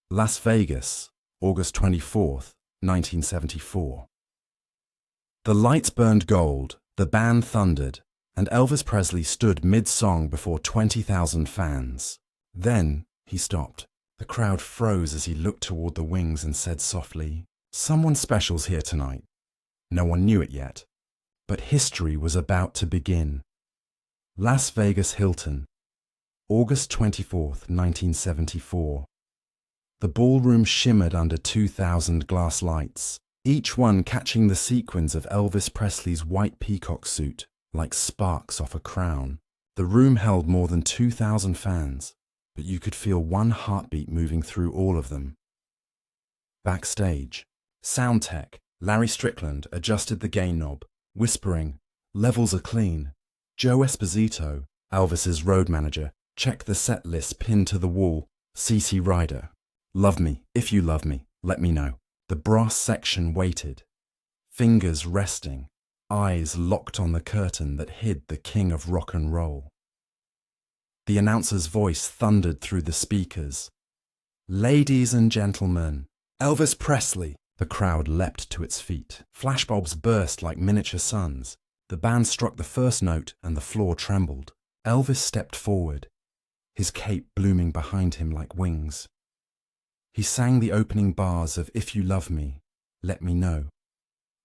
Las Vegas, August 24th, 1974. The lights burned gold, the band thundered, and Elvis Presley stood mid-song before 20,000 fans. Then he stopped. The crowd froze as he looked toward the wings and said softly, "Someone special's here tonight." No one knew it yet, but history was about to begin. Las Vegas Hilton, August 24th, 1974. The ballroom shimmered under 2,000 glass lights, each one catching the sequins of Elvis Presley's white peacock suit, like sparks off a crown. The room held more than 2,000 fans, but you could feel one heartbeat moving through all of them. Backstage, sound tech Larry Strickland adjusted the gain knob, whispering, "Levels are clean." Joe Esposito, Elvis's road manager, checked the set list pinned to the wall. CC Rider, "Love me, if you love me, let me know." The brass section waited, fingers resting, eyes locked on the curtain that hid the king of rock and roll. The announcer's voice thundered through the speakers. "Ladies and gentlemen, Elvis Presley." The crowd leapt to its feet. Flashbulbs burst like miniature suns. The band struck the first note and the floor trembled. Elvis stepped forward, his cape blooming behind him like wings. He sang the opening bars of "If You Love Me, Let Me Know."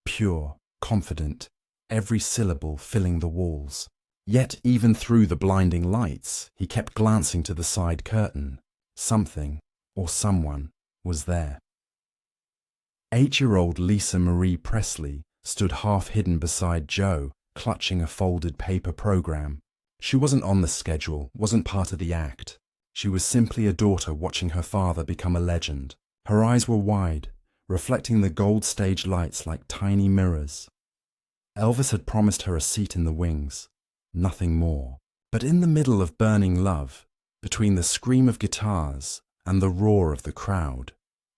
Pure, confident, every syllable filling the walls. Yet even through the blinding lights, he kept glancing to the side curtain. Something, or someone, was there. 8-year-old Lisa Marie Presley stood half hidden beside Joe, clutching a folded paper program. She wasn't on the schedule, wasn't part of the act. She was simply a daughter watching her father become a legend. Her eyes were wide, reflecting the gold stage lights like tiny mirrors. Elvis had promised her a seat in the wings, nothing more. But in the middle of burning love, between the scream of guitars and the roar of the crowd,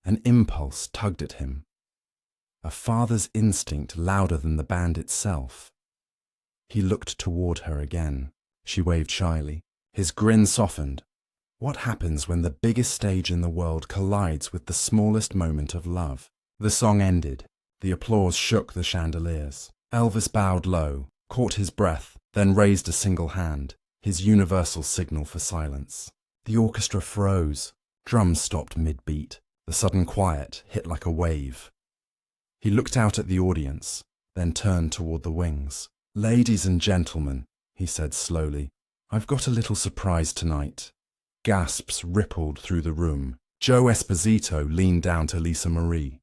an impulse tugged at him. A father's instinct louder than the band itself. He looked toward her again. She waved shyly. His grin softened. What happens when the biggest stage in the world collides with the smallest moment of love? The song ended. The applause shook the chandeliers. Elvis bowed low, caught his breath, then raised a single hand, his universal signal for silence. The orchestra froze. Drums stopped mid-beat. The sudden quiet hit like a wave. He looked out at the audience, then turned toward the wings. "Ladies and gentlemen," he said slowly, "I've got a little surprise tonight." Gasps rippled through the room. Joe Esposito leaned down to Lisa Marie.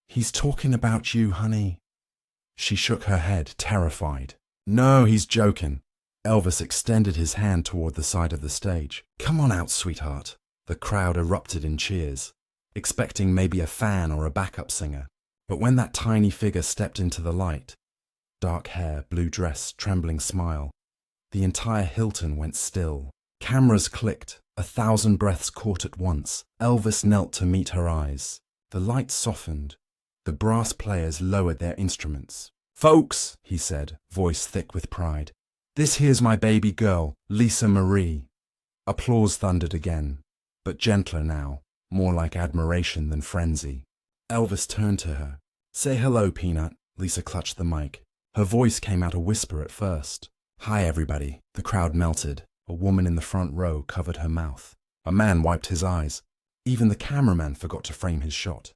"He's talking about you, honey." She shook her head, terrified. "No, he's joking." Elvis extended his hand toward the side of the stage. "Come on out, sweetheart." The crowd erupted in cheers, expecting maybe a fan or a backup singer. But when that tiny figure stepped into the light, dark hair, blue dress, trembling smile, the entire Hilton went still. Cameras clicked, 1,000 breaths caught at once. Elvis knelt to meet her eyes. The light softened. The brass players lowered their instruments. "Folks," he said, voice thick with pride, "this here's my baby girl, Lisa Marie." Applause thundered again, but gentler now, more like admiration than frenzy. Elvis turned to her. "Say hello, Peanut." Lisa clutched the mic. Her voice came out a whisper at first. "Hi, everybody." The crowd melted. A woman in the front row covered her mouth. A man wiped his eyes. Even the cameraman forgot to frame his shot.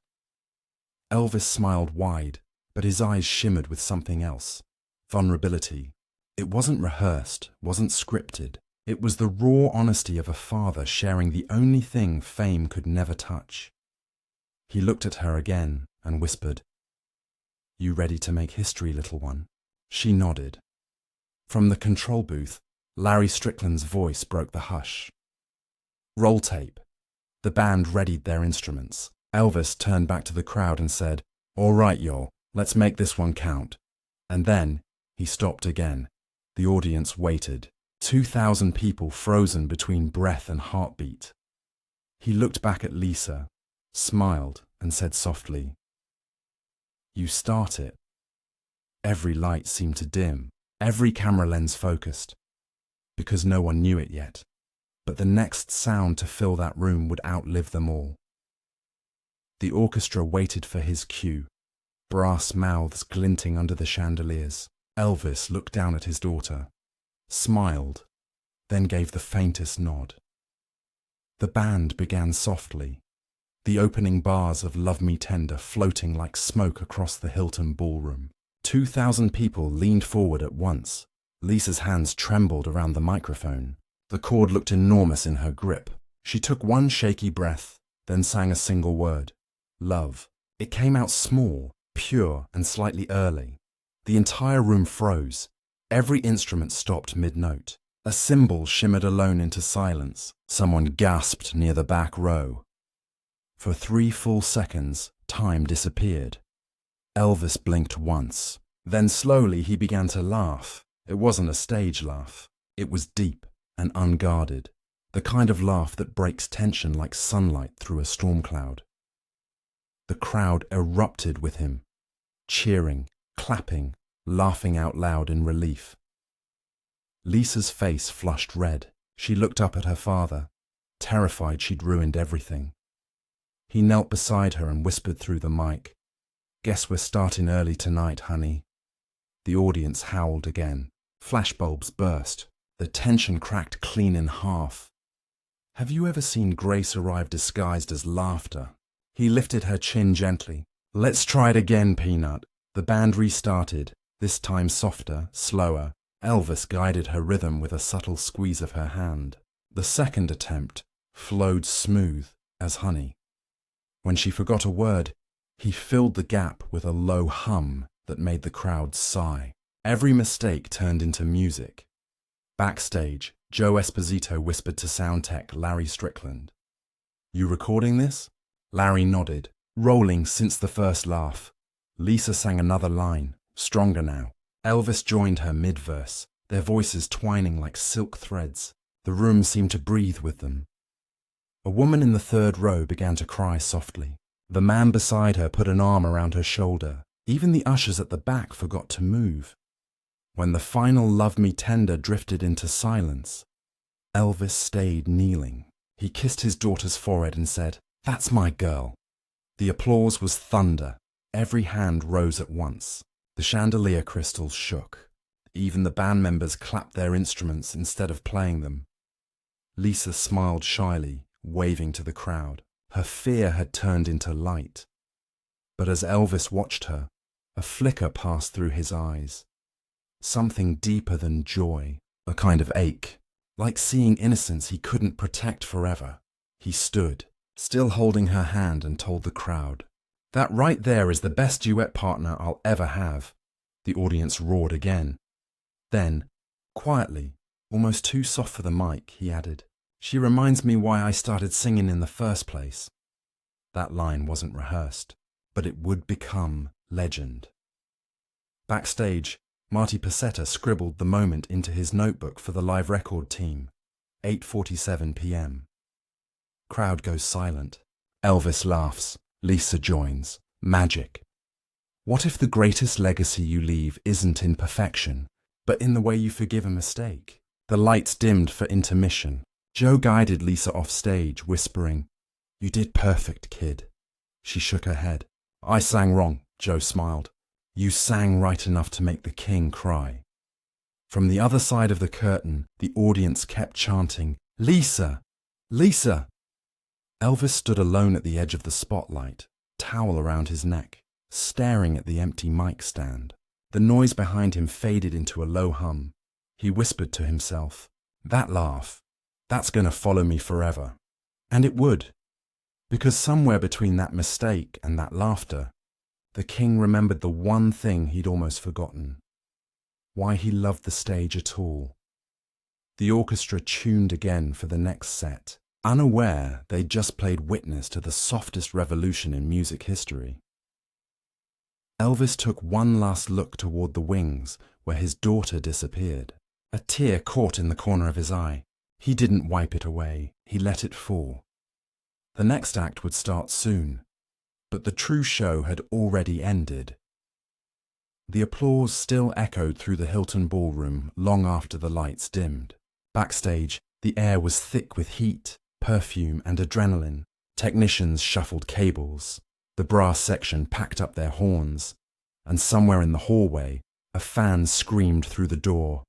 Elvis smiled wide, but his eyes shimmered with something else. Vulnerability. It wasn't rehearsed, wasn't scripted. It was the raw honesty of a father sharing the only thing fame could never touch. He looked at her again and whispered, "You ready to make history, little one?" She nodded. From the control booth, Larry Strickland's voice broke the hush. "Roll tape." The band readied their instruments. Elvis turned back to the crowd and said, "All right, y'all, let's make this one count." And then he stopped again. The audience waited. 2,000 people frozen between breath and heartbeat. He looked back at Lisa, smiled, and said softly, "You start it." Every light seemed to dim, every camera lens focused, because no one knew it yet. but the next sound to fill that room would outlive them all. The orchestra waited for his cue, brass mouths glinting under the chandeliers. Elvis looked down at his daughter, smiled, then gave the faintest nod. The band began softly, the opening bars of Love Me Tender floating like smoke across the Hilton ballroom. 2,000 people leaned forward at once. Lisa's hands trembled around the microphone. The cord looked enormous in her grip. She took one shaky breath, then sang a single word. Love. It came out small, pure, and slightly early. The entire room froze. Every instrument stopped mid-note. A cymbal shimmered alone into silence. Someone gasped near the back row. For 3 full seconds, time disappeared. Elvis blinked once. Then slowly he began to laugh. It wasn't a stage laugh. It was deep and unguarded. The kind of laugh that breaks tension like sunlight through a storm cloud. The crowd erupted with him, cheering, clapping, laughing out loud in relief. Lisa's face flushed red. She looked up at her father, terrified she'd ruined everything. He knelt beside her and whispered through the mic, "Guess we're starting early tonight, honey." The audience howled again. Flashbulbs burst. The tension cracked clean in half. Have you ever seen grace arrive disguised as laughter? He lifted her chin gently. "Let's try it again, Peanut." The band restarted, this time softer, slower. Elvis guided her rhythm with a subtle squeeze of her hand. The second attempt flowed smooth as honey. When she forgot a word, he filled the gap with a low hum that made the crowd sigh. Every mistake turned into music. Backstage, Joe Esposito whispered to sound tech Larry Strickland. "You recording this?" Larry nodded, rolling since the first laugh. Lisa sang another line, stronger now. Elvis joined her mid-verse, their voices twining like silk threads. The room seemed to breathe with them. A woman in the third row began to cry softly. The man beside her put an arm around her shoulder. Even the ushers at the back forgot to move. When the final Love Me Tender drifted into silence, Elvis stayed kneeling. He kissed his daughter's forehead and said, "That's my girl." The applause was thunder. Every hand rose at once. The chandelier crystals shook. Even the band members clapped their instruments instead of playing them. Lisa smiled shyly, waving to the crowd. Her fear had turned into light. But as Elvis watched her, a flicker passed through his eyes. Something deeper than joy, a kind of ache, like seeing innocence he couldn't protect forever. He stood, still holding her hand, and told the crowd, "That right there is the best duet partner I'll ever have." The audience roared again. Then, quietly, almost too soft for the mic, he added, "She reminds me why I started singing in the first place." That line wasn't rehearsed, but it would become legend. Backstage, Marty Passetta scribbled the moment into his notebook for the live record team. 8:47 p.m. Crowd goes silent. Elvis laughs. Lisa joins. Magic. What if the greatest legacy you leave isn't in perfection, but in the way you forgive a mistake? The lights dimmed for intermission. Joe guided Lisa off stage, whispering, "You did perfect, kid." She shook her head. "I sang wrong," Joe smiled. "You sang right enough to make the king cry." From the other side of the curtain, the audience kept chanting, "Lisa! Lisa!" Elvis stood alone at the edge of the spotlight, towel around his neck, staring at the empty mic stand. The noise behind him faded into a low hum. He whispered to himself, "That laugh, that's gonna follow me forever." And it would, because somewhere between that mistake and that laughter, the king remembered the one thing he'd almost forgotten: why he loved the stage at all. The orchestra tuned again for the next set, unaware they'd just played witness to the softest revolution in music history. Elvis took one last look toward the wings where his daughter disappeared. A tear caught in the corner of his eye. He didn't wipe it away. He let it fall. The next act would start soon, but the true show had already ended. The applause still echoed through the Hilton ballroom long after the lights dimmed. Backstage, The air was thick with heat, perfume, and adrenaline. Technicians shuffled cables. The brass section packed up their horns. And somewhere in the hallway, a fan screamed through the door,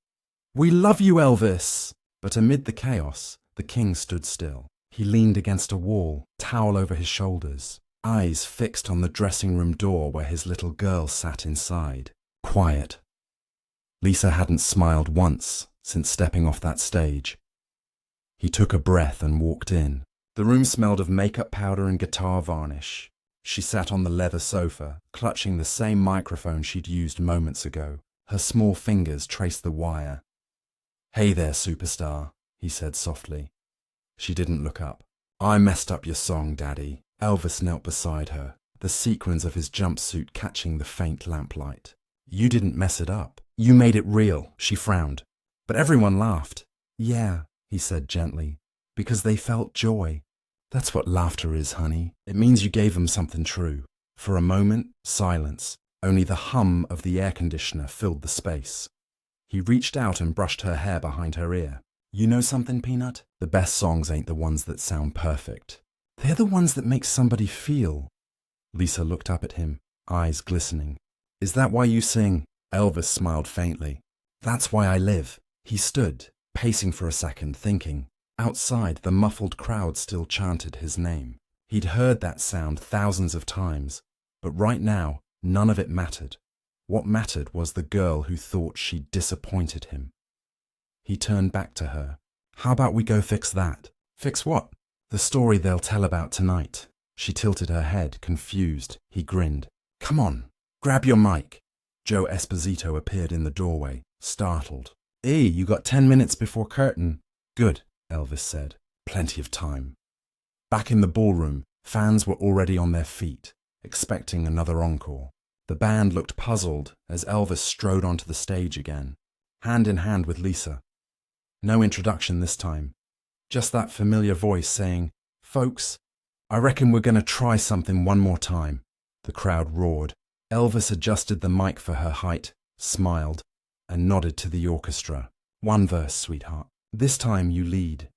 "We love you, Elvis!" But amid the chaos, the king stood still. He leaned against a wall, towel over his shoulders, eyes fixed on the dressing room door where his little girl sat inside, quiet. Lisa hadn't smiled once since stepping off that stage. He took a breath and walked in. The room smelled of makeup powder and guitar varnish. She sat on the leather sofa, clutching the same microphone she'd used moments ago. Her small fingers traced the wire. "Hey there, superstar," he said softly. She didn't look up. "I messed up your song, Daddy." Elvis knelt beside her, the sequins of his jumpsuit catching the faint lamplight. "You didn't mess it up. You made it real," she frowned. "But everyone laughed." "Yeah," he said gently, "because they felt joy. That's what laughter is, honey. It means you gave them something true." For a moment, silence. Only the hum of the air conditioner filled the space. He reached out and brushed her hair behind her ear. "You know something, Peanut? The best songs ain't the ones that sound perfect. They're the ones that make somebody feel." Lisa looked up at him, eyes glistening. "Is that why you sing?" Elvis smiled faintly. "That's why I live." He stood, pacing for a second, thinking. Outside, the muffled crowd still chanted his name. He'd heard that sound thousands of times, but right now, none of it mattered. What mattered was the girl who thought she'd disappointed him. He turned back to her. "How about we go fix that?" "Fix what?" "The story they'll tell about tonight." She tilted her head, confused. He grinned. "Come on, grab your mic." Joe Esposito appeared in the doorway, startled. "Hey, you got 10 minutes before curtain." "Good," Elvis said. "Plenty of time." Back in the ballroom, fans were already on their feet, expecting another encore. The band looked puzzled as Elvis strode onto the stage again, hand in hand with Lisa. No introduction this time, just that familiar voice saying, "Folks, I reckon we're going to try something one more time." The crowd roared. Elvis adjusted the mic for her height, smiled, and nodded to the orchestra. "One verse, sweetheart. This time you lead."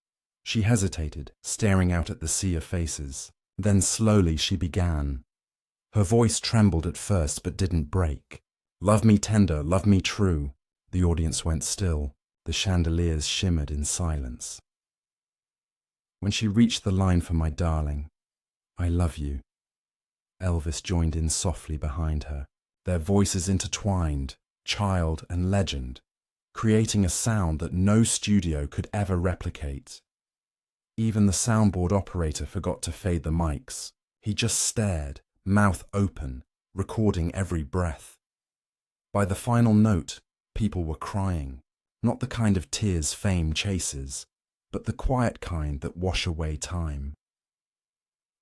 She hesitated, staring out at the sea of faces. Then slowly she began. Her voice trembled at first but didn't break. "Love me tender, love me true." The audience went still. The chandeliers shimmered in silence. When she reached the line for "My darling, I love you," Elvis joined in softly behind her. Their voices intertwined, child and legend, creating a sound that no studio could ever replicate. Even the soundboard operator forgot to fade the mics. He just stared, mouth open, recording every breath. By the final note, people were crying, not the kind of tears fame chases, but the quiet kind that wash away time.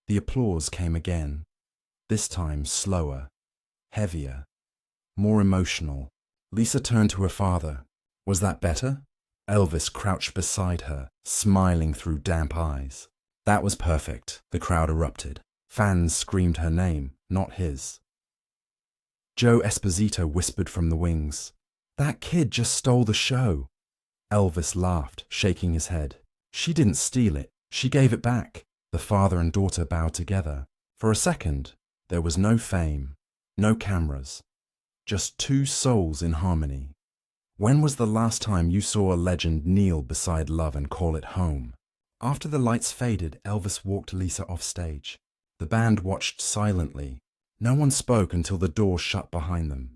The applause came again, this time slower, heavier, more emotional. Lisa turned to her father. "Was that better?" Elvis crouched beside her, smiling through damp eyes. "That was perfect," the crowd erupted. Fans screamed her name, not his. Joe Esposito whispered from the wings, "That kid just stole the show." Elvis laughed, shaking his head. "She didn't steal it, she gave it back." The father and daughter bowed together. For a second, there was no fame, no cameras, just two souls in harmony. When was the last time you saw a legend kneel beside love and call it home? After the lights faded, Elvis walked Lisa off stage. The band watched silently. No one spoke until the door shut behind them.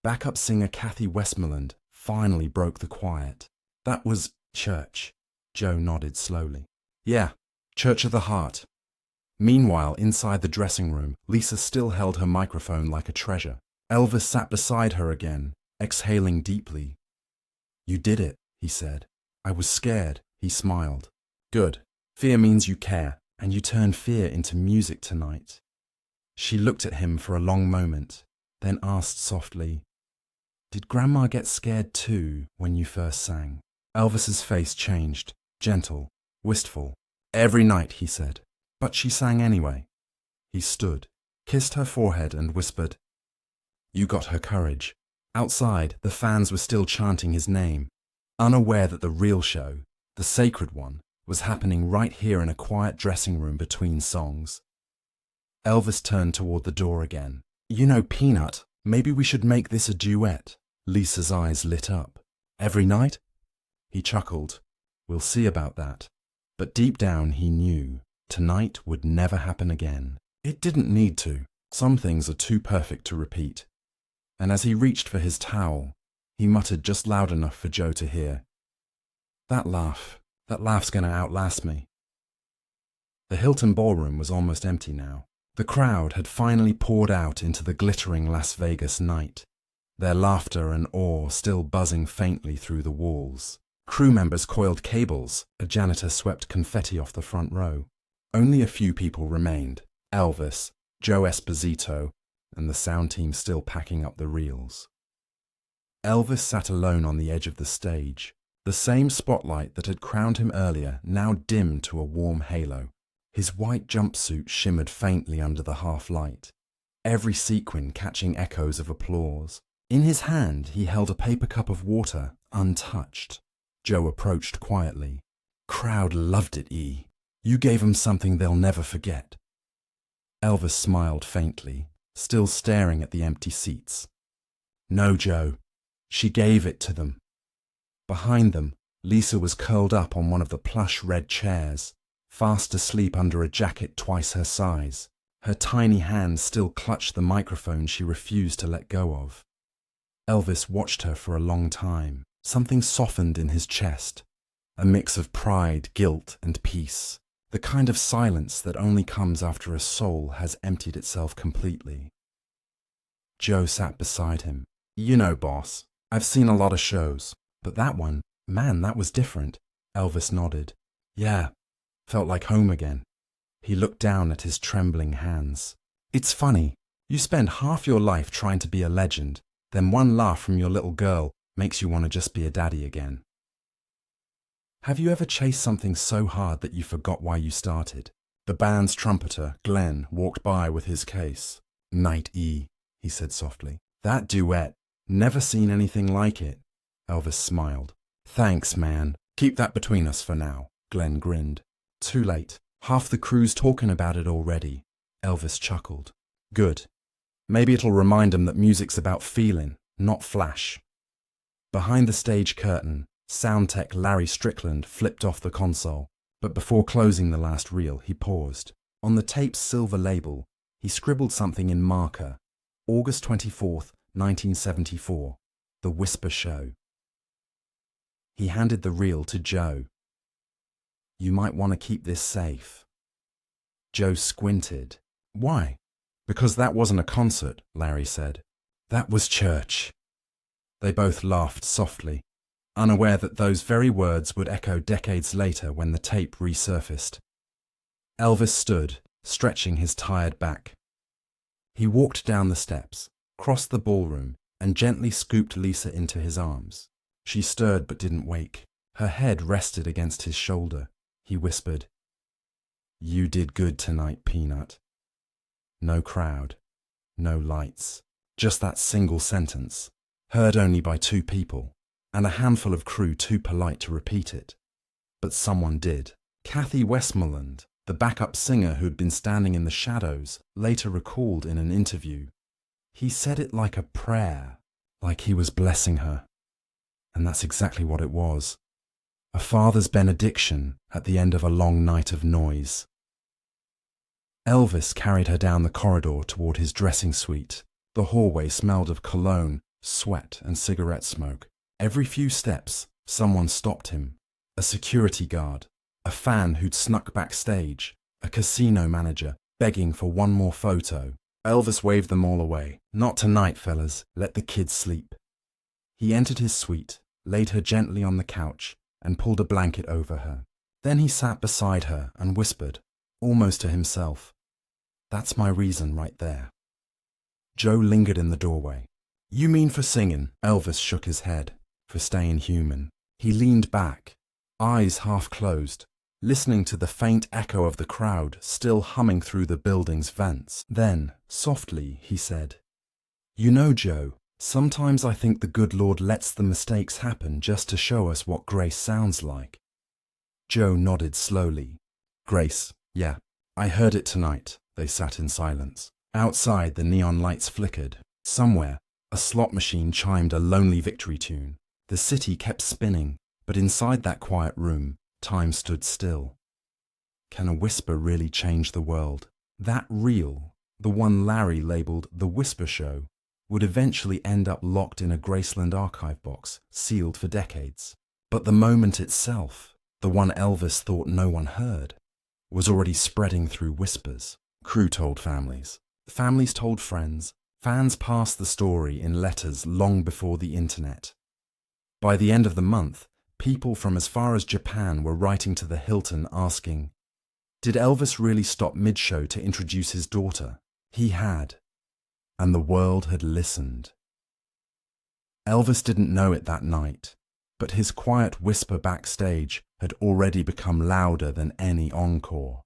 Backup singer Kathy Westmoreland finally broke the quiet. "That was church." Joe nodded slowly. "Yeah, Church of the Heart." Meanwhile, inside the dressing room, Lisa still held her microphone like a treasure. Elvis sat beside her again, exhaling deeply. "You did it," he said. "I was scared," he smiled. "Good. Fear means you care, and you turned fear into music tonight." She looked at him for a long moment, then asked softly, "Did Grandma get scared too when you first sang?" Elvis's face changed, gentle, wistful. "Every night," he said. "But she sang anyway." He stood, kissed her forehead and whispered, "You got her courage." Outside, the fans were still chanting his name, unaware that the real show, the sacred one, was happening right here in a quiet dressing room between songs. Elvis turned toward the door again. You know, Peanut, maybe we should make this a duet. Lisa's eyes lit up. Every night? He chuckled. We'll see about that. But deep down he knew tonight would never happen again. It didn't need to. Some things are too perfect to repeat. And as he reached for his towel, he muttered just loud enough for Joe to hear. That laugh's gonna outlast me. The Hilton ballroom was almost empty now. The crowd had finally poured out into the glittering Las Vegas night, their laughter and awe still buzzing faintly through the walls. Crew members coiled cables, a janitor swept confetti off the front row. Only a few people remained, Elvis, Joe Esposito, and the sound team still packing up the reels. Elvis sat alone on the edge of the stage, the same spotlight that had crowned him earlier now dimmed to a warm halo. His white jumpsuit shimmered faintly under the half-light, every sequin catching echoes of applause. In his hand he held a paper cup of water, untouched. Joe approached quietly. Crowd loved it, E. You gave 'em something they'll never forget. Elvis smiled faintly, still staring at the empty seats. No, Joe. She gave it to them. Behind them, Lisa was curled up on one of the plush red chairs, fast asleep under a jacket twice her size. Her tiny hands still clutched the microphone she refused to let go of. Elvis watched her for a long time. Something softened in his chest, a mix of pride, guilt, and peace, the kind of silence that only comes after a soul has emptied itself completely. Joe sat beside him. You know, boss, I've seen a lot of shows, but that one, man, that was different. Elvis nodded. Yeah, felt like home again. He looked down at his trembling hands. It's funny, you spend half your life trying to be a legend, then one laugh from your little girl makes you want to just be a daddy again. Have you ever chased something so hard that you forgot why you started? The band's trumpeter, Glenn, walked by with his case. Night, E, he said softly. That duet, never seen anything like it. Elvis smiled. Thanks, man. Keep that between us for now. Glenn grinned. Too late. Half the crew's talking about it already. Elvis chuckled. Good. Maybe it'll remind 'em that music's about feeling, not flash. Behind the stage curtain, sound tech Larry Strickland flipped off the console, but before closing the last reel, he paused. On the tape's silver label, he scribbled something in marker. August 24th, 1974, The Whisper Show. He handed the reel to Joe. You might want to keep this safe. Joe squinted. Why? Because that wasn't a concert, Larry said. That was church. They both laughed softly, unaware that those very words would echo decades later when the tape resurfaced. Elvis stood, stretching his tired back. He walked down the steps, crossed the ballroom, and gently scooped Lisa into his arms. She stirred but didn't wake. Her head rested against his shoulder. He whispered, You did good tonight, Peanut. No crowd, no lights, just that single sentence, heard only by 2 people, and a handful of crew too polite to repeat it. But someone did. Kathy Westmoreland, the backup singer who'd been standing in the shadows, later recalled in an interview. He said it like a prayer, like he was blessing her. And that's exactly what it was. A father's benediction at the end of a long night of noise. Elvis carried her down the corridor toward his dressing suite. The hallway smelled of cologne, sweat, and cigarette smoke. Every few steps, someone stopped him. A security guard, a fan who'd snuck backstage, a casino manager begging for one more photo. Elvis waved them all away. Not tonight, fellas. Let the kids sleep. He entered his suite, laid her gently on the couch, and pulled a blanket over her. Then he sat beside her and whispered, almost to himself, That's my reason right there. Joe lingered in the doorway. You mean for singing? Elvis shook his head. For staying human. He leaned back, eyes half closed, listening to the faint echo of the crowd still humming through the building's vents. Then, softly, he said, You know, Joe, sometimes I think the good Lord lets the mistakes happen just to show us what grace sounds like. Joe nodded slowly. Grace, yeah, I heard it tonight. They sat in silence. Outside, the neon lights flickered. Somewhere, a slot machine chimed a lonely victory tune. The city kept spinning, but inside that quiet room, time stood still. Can a whisper really change the world? That reel, the one Larry labeled The Whisper Show, would eventually end up locked in a Graceland archive box, sealed for decades. But the moment itself, the one Elvis thought no one heard, was already spreading through whispers. Crew told families. Families told friends. Fans passed the story in letters long before the internet. By the end of the month, people from as far as Japan were writing to the Hilton asking, did Elvis really stop mid-show to introduce his daughter? He had. And the world had listened. Elvis didn't know it that night, but his quiet whisper backstage had already become louder than any encore.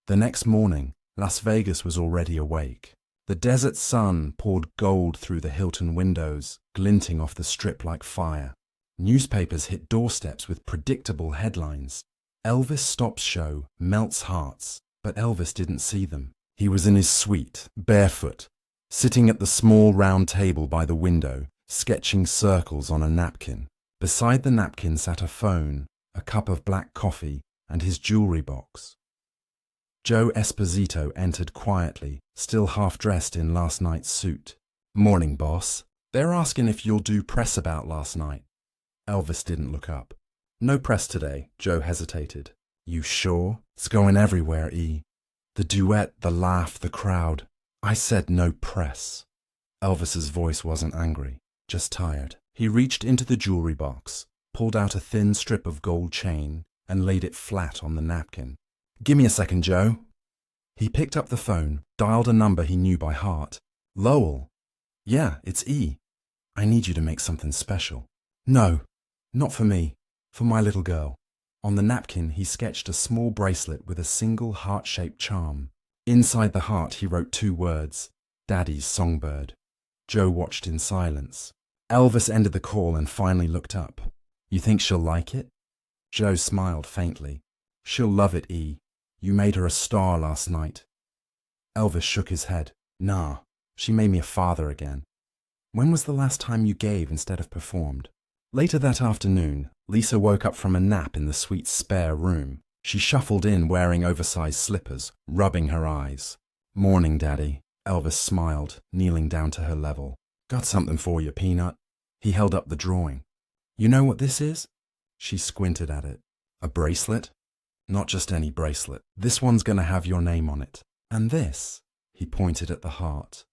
The next morning, Las Vegas was already awake. The desert sun poured gold through the Hilton windows, glinting off the strip like fire. Newspapers hit doorsteps with predictable headlines. Elvis stops show, melts hearts, but Elvis didn't see them. He was in his suite, barefoot, sitting at the small round table by the window, sketching circles on a napkin. Beside the napkin sat a phone, a cup of black coffee, and his jewelry box. Joe Esposito entered quietly, still half-dressed in last night's suit. Morning, boss. They're asking if you'll do press about last night. Elvis didn't look up. No press today, Joe hesitated. You sure? It's going everywhere, E. The duet, the laugh, the crowd. I said no press. Elvis's voice wasn't angry, just tired. He reached into the jewelry box, pulled out a thin strip of gold chain, and laid it flat on the napkin. Give me a second, Joe. He picked up the phone, dialed a number he knew by heart. Lowell. Yeah, it's E. I need you to make something special. No, not for me. For my little girl. On the napkin, he sketched a small bracelet with a single heart-shaped charm. Inside the heart, he wrote 2 words, Daddy's Songbird. Joe watched in silence. Elvis ended the call and finally looked up. You think she'll like it? Joe smiled faintly. She'll love it, E. You made her a star last night. Elvis shook his head. Nah, she made me a father again. When was the last time you gave instead of performed? Later that afternoon, Lisa woke up from a nap in the suite's spare room. She shuffled in wearing oversized slippers, rubbing her eyes. Morning, Daddy. Elvis smiled, kneeling down to her level. Got something for you, Peanut. He held up the drawing. You know what this is? She squinted at it. A bracelet? Not just any bracelet. This one's gonna have your name on it. And this, he pointed at the heart.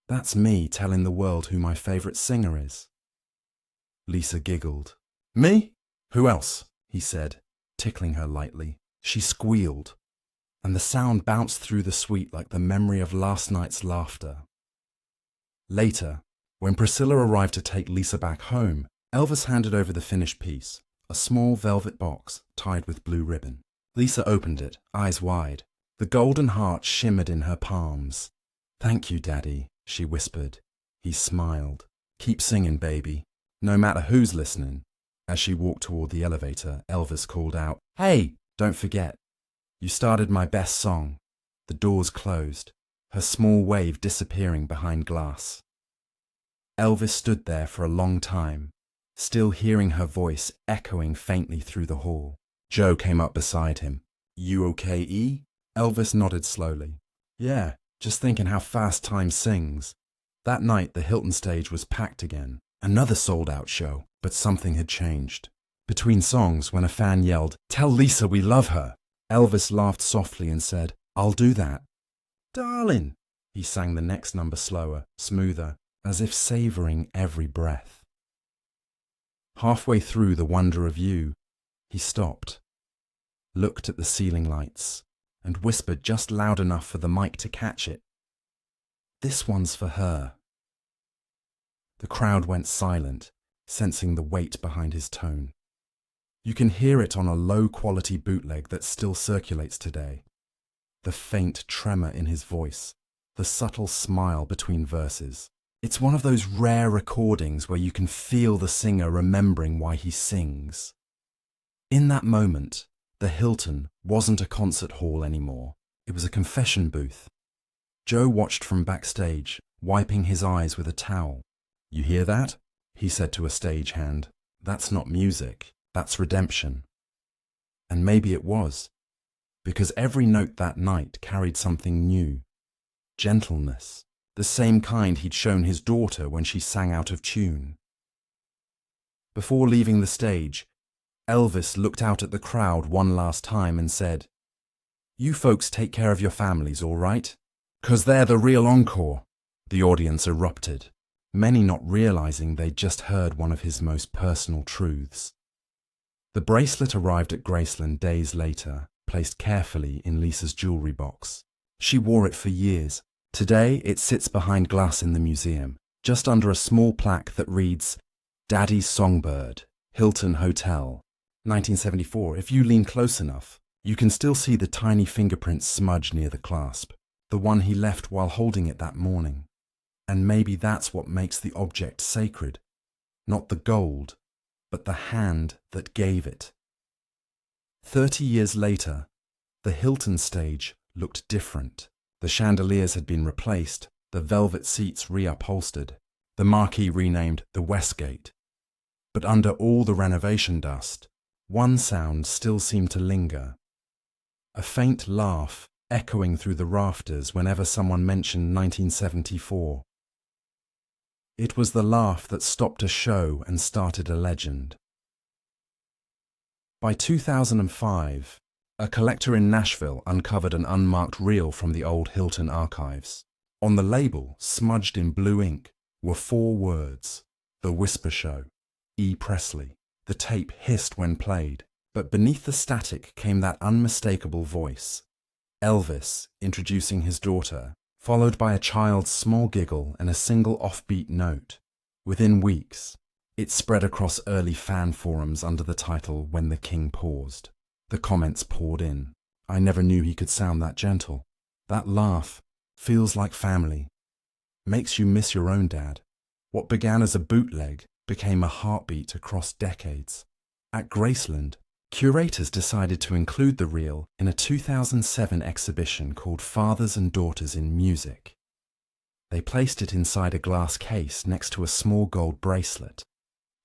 That's me telling the world who my favorite singer is. Lisa giggled. Me? Who else? He said, tickling her lightly. She squealed, and the sound bounced through the suite like the memory of last night's laughter. Later, when Priscilla arrived to take Lisa back home, Elvis handed over the finished piece, a small velvet box tied with blue ribbon. Lisa opened it, eyes wide. The golden heart shimmered in her palms. Thank you, Daddy, she whispered. He smiled. Keep singing, baby. No matter who's listening. As she walked toward the elevator, Elvis called out, Hey, don't forget. You started my best song. The doors closed, her small wave disappearing behind glass. Elvis stood there for a long time, still hearing her voice echoing faintly through the hall. Joe came up beside him. You okay, E? Elvis nodded slowly. Yeah, just thinking how fast time sings. That night, the Hilton stage was packed again. Another sold-out show, but something had changed. Between songs, when a fan yelled, Tell Lisa we love her, Elvis laughed softly and said, I'll do that. Darling, he sang the next number slower, smoother, as if savoring every breath. Halfway through The Wonder of You, he stopped, looked at the ceiling lights, and whispered just loud enough for the mic to catch it. This one's for her. The crowd went silent, sensing the weight behind his tone. You can hear it on a low-quality bootleg that still circulates today. The faint tremor in his voice, the subtle smile between verses. It's one of those rare recordings where you can feel the singer remembering why he sings. In that moment, the Hilton wasn't a concert hall anymore. It was a confession booth. Joe watched from backstage, wiping his eyes with a towel. "You hear that?" he said to a stagehand. "That's not music, that's redemption." And maybe it was, because every note that night carried something new. Gentleness, the same kind he'd shown his daughter when she sang out of tune. Before leaving the stage, Elvis looked out at the crowd one last time and said, "You folks take care of your families, all right? 'Cause they're the real encore." The audience erupted, many not realizing they'd just heard one of his most personal truths. The bracelet arrived at Graceland days later, placed carefully in Lisa's jewelry box. She wore it for years. Today, it sits behind glass in the museum, just under a small plaque that reads, "Daddy's Songbird, Hilton Hotel, 1974. If you lean close enough, you can still see the tiny fingerprints smudge near the clasp, the one he left while holding it that morning. And maybe that's what makes the object sacred. Not the gold, but the hand that gave it. 30 years later, the Hilton stage looked different. The chandeliers had been replaced, the velvet seats reupholstered, the marquee renamed the Westgate. But under all the renovation dust, one sound still seemed to linger. A faint laugh echoing through the rafters whenever someone mentioned 1974. It was the laugh that stopped a show and started a legend. By 2005, a collector in Nashville uncovered an unmarked reel from the old Hilton archives. On the label, smudged in blue ink, were 4 words: The Whisper Show, E. Presley. The tape hissed when played, but beneath the static came that unmistakable voice. Elvis introducing his daughter, followed by a child's small giggle and a single offbeat note. Within weeks, it spread across early fan forums under the title "When the King Paused." The comments poured in. "I never knew he could sound that gentle. That laugh feels like family. Makes you miss your own dad." What began as a bootleg became a heartbeat across decades. At Graceland, curators decided to include the reel in a 2007 exhibition called Fathers and Daughters in Music. They placed it inside a glass case next to a small gold bracelet,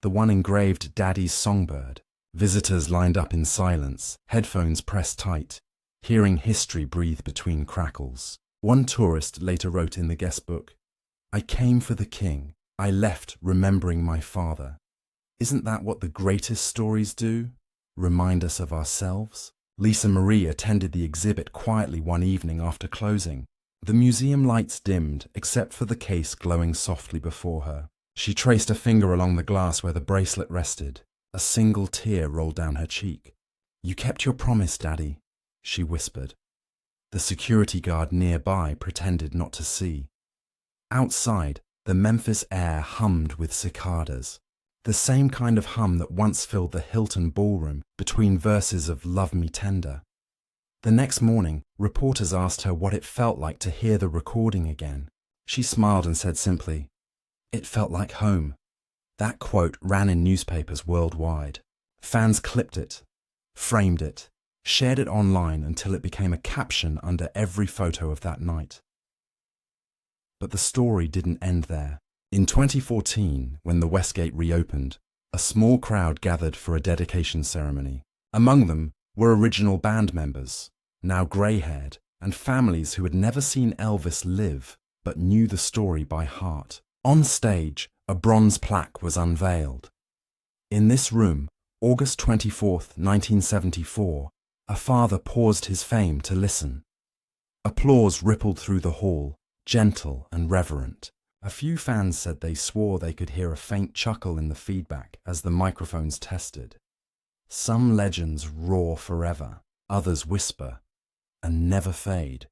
the one engraved Daddy's Songbird. Visitors lined up in silence, headphones pressed tight, hearing history breathe between crackles. One tourist later wrote in the guest book, "I came for the king. I left remembering my father." Isn't that what the greatest stories do? Remind us of ourselves? Lisa Marie attended the exhibit quietly one evening after closing. The museum lights dimmed, except for the case glowing softly before her. She traced a finger along the glass where the bracelet rested. A single tear rolled down her cheek. "You kept your promise, Daddy," she whispered. The security guard nearby pretended not to see. Outside, the Memphis air hummed with cicadas, the same kind of hum that once filled the Hilton ballroom between verses of "Love Me Tender." The next morning, reporters asked her what it felt like to hear the recording again. She smiled and said simply, "It felt like home." That quote ran in newspapers worldwide. Fans clipped it, framed it, shared it online until it became a caption under every photo of that night. But the story didn't end there. In 2014, when the Westgate reopened, a small crowd gathered for a dedication ceremony. Among them were original band members, now grey-haired, and families who had never seen Elvis live but knew the story by heart. On stage, a bronze plaque was unveiled. In this room, August 24, 1974, a father paused his fame to listen. Applause rippled through the hall, gentle and reverent. A few fans said they swore they could hear a faint chuckle in the feedback as the microphones tested. Some legends roar forever, others whisper, and never fade.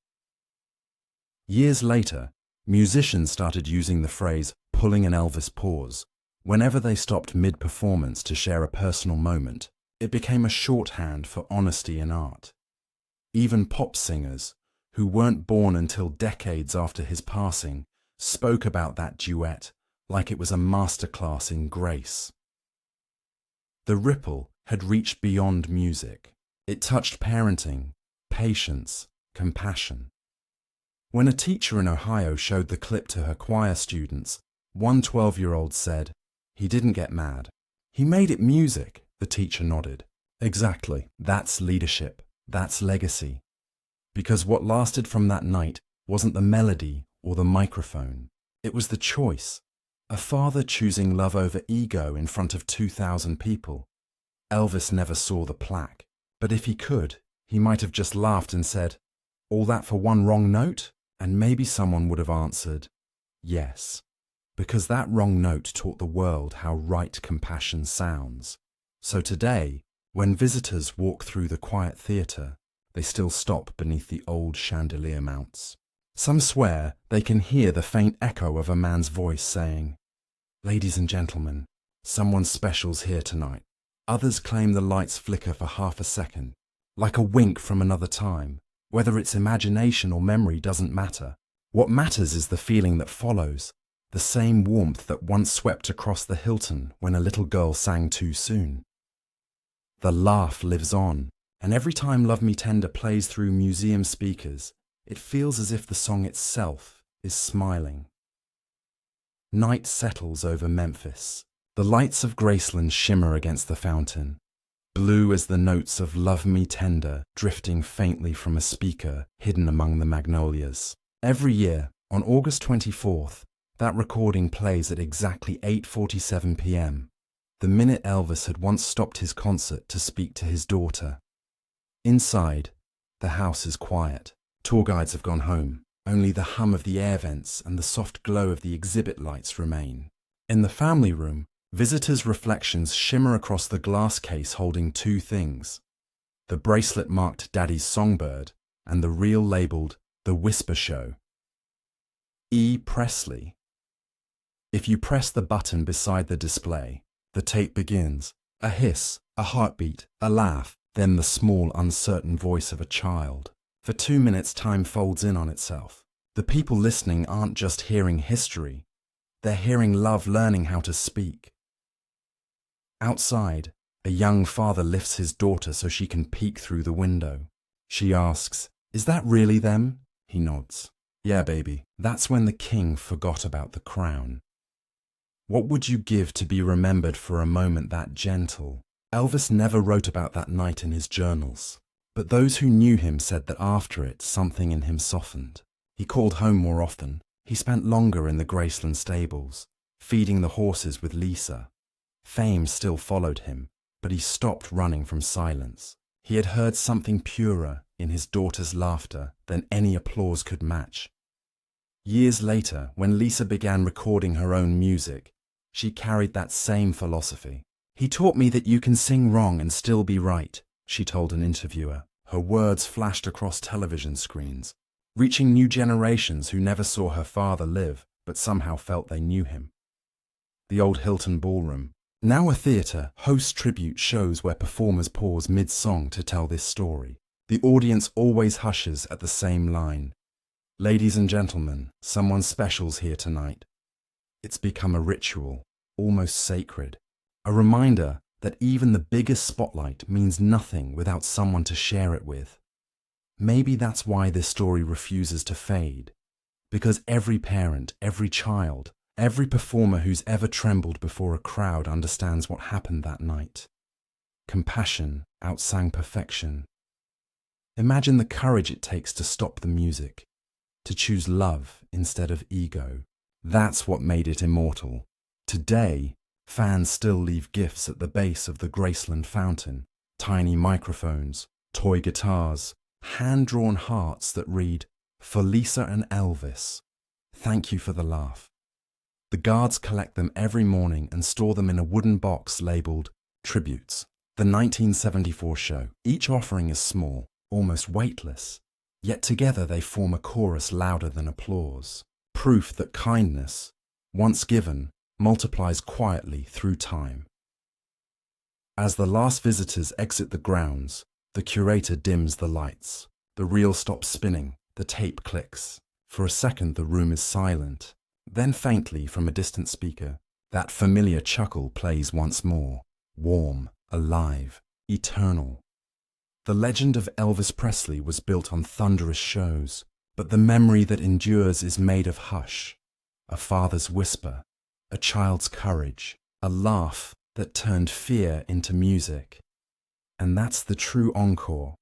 Years later, musicians started using the phrase "pulling an Elvis pause" whenever they stopped mid-performance to share a personal moment. It became a shorthand for honesty in art. Even pop singers, who weren't born until decades after his passing, spoke about that duet like it was a masterclass in grace. The ripple had reached beyond music. It touched parenting, patience, compassion. When a teacher in Ohio showed the clip to her choir students, one 12-year-old said, "He didn't get mad. He made it music," the teacher nodded. Exactly. That's leadership. That's legacy. Because what lasted from that night wasn't the melody or the microphone. It was the choice. A father choosing love over ego in front of 2,000 people. Elvis never saw the plaque, but if he could, he might have just laughed and said, "All that for one wrong note?" And maybe someone would have answered, yes, because that wrong note taught the world how right compassion sounds. So today, when visitors walk through the quiet theatre, they still stop beneath the old chandelier mounts. Some swear they can hear the faint echo of a man's voice saying, "Ladies and gentlemen, someone special's here tonight." Others claim the lights flicker for half a second, like a wink from another time. Whether it's imagination or memory doesn't matter. What matters is the feeling that follows, the same warmth that once swept across the Hilton when a little girl sang too soon. The laugh lives on, and every time Love Me Tender plays through museum speakers, it feels as if the song itself is smiling. Night settles over Memphis. The lights of Graceland shimmer against the fountain, blue as the notes of Love Me Tender drifting faintly from a speaker hidden among the magnolias. Every year, on August 24th, that recording plays at exactly 8:47 p.m., the minute Elvis had once stopped his concert to speak to his daughter. Inside, the house is quiet. Tour guides have gone home. Only the hum of the air vents and the soft glow of the exhibit lights remain. In the family room, visitors' reflections shimmer across the glass case holding two things: the bracelet marked Daddy's Songbird and the reel labeled The Whisper Show. E. Presley. If you press the button beside the display, the tape begins. A hiss, a heartbeat, a laugh, then the small, uncertain voice of a child. For 2 minutes, time folds in on itself. The people listening aren't just hearing history, they're hearing love learning how to speak. Outside, a young father lifts his daughter so she can peek through the window. She asks, "Is that really them?" He nods. "Yeah, baby, that's when the king forgot about the crown." What would you give to be remembered for a moment that gentle? Elvis never wrote about that night in his journals, but those who knew him said that after it, something in him softened. He called home more often. He spent longer in the Graceland stables, feeding the horses with Lisa. Fame still followed him, but he stopped running from silence. He had heard something purer in his daughter's laughter than any applause could match. Years later, when Lisa began recording her own music, she carried that same philosophy. "He taught me that you can sing wrong and still be right," she told an interviewer. Her words flashed across television screens, reaching new generations who never saw her father live but somehow felt they knew him. The old Hilton Ballroom, now a theatre, hosts tribute shows where performers pause mid-song to tell this story. The audience always hushes at the same line. "Ladies and gentlemen, someone special's here tonight." It's become a ritual, almost sacred, a reminder that even the biggest spotlight means nothing without someone to share it with. Maybe that's why this story refuses to fade, because every parent, every child, every performer who's ever trembled before a crowd understands what happened that night. Compassion outsang perfection. Imagine the courage it takes to stop the music, to choose love instead of ego. That's what made it immortal. Today, fans still leave gifts at the base of the Graceland fountain, tiny microphones, toy guitars, hand-drawn hearts that read, "For Lisa and Elvis, thank you for the laugh." The guards collect them every morning and store them in a wooden box labeled Tributes, the 1974 show. Each offering is small, almost weightless, yet together they form a chorus louder than applause. Proof that kindness, once given, multiplies quietly through time. As the last visitors exit the grounds, the curator dims the lights. The reel stops spinning, the tape clicks. For a second the room is silent. Then faintly from a distant speaker, that familiar chuckle plays once more, warm, alive, eternal. The legend of Elvis Presley was built on thunderous shows, but the memory that endures is made of hush, a father's whisper, a child's courage, a laugh that turned fear into music. And that's the true encore,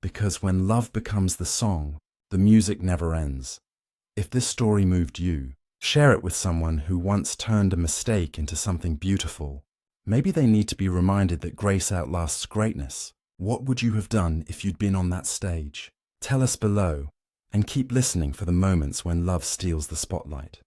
because when love becomes the song, the music never ends. If this story moved you, share it with someone who once turned a mistake into something beautiful. Maybe they need to be reminded that grace outlasts greatness. What would you have done if you'd been on that stage? Tell us below, and keep listening for the moments when love steals the spotlight.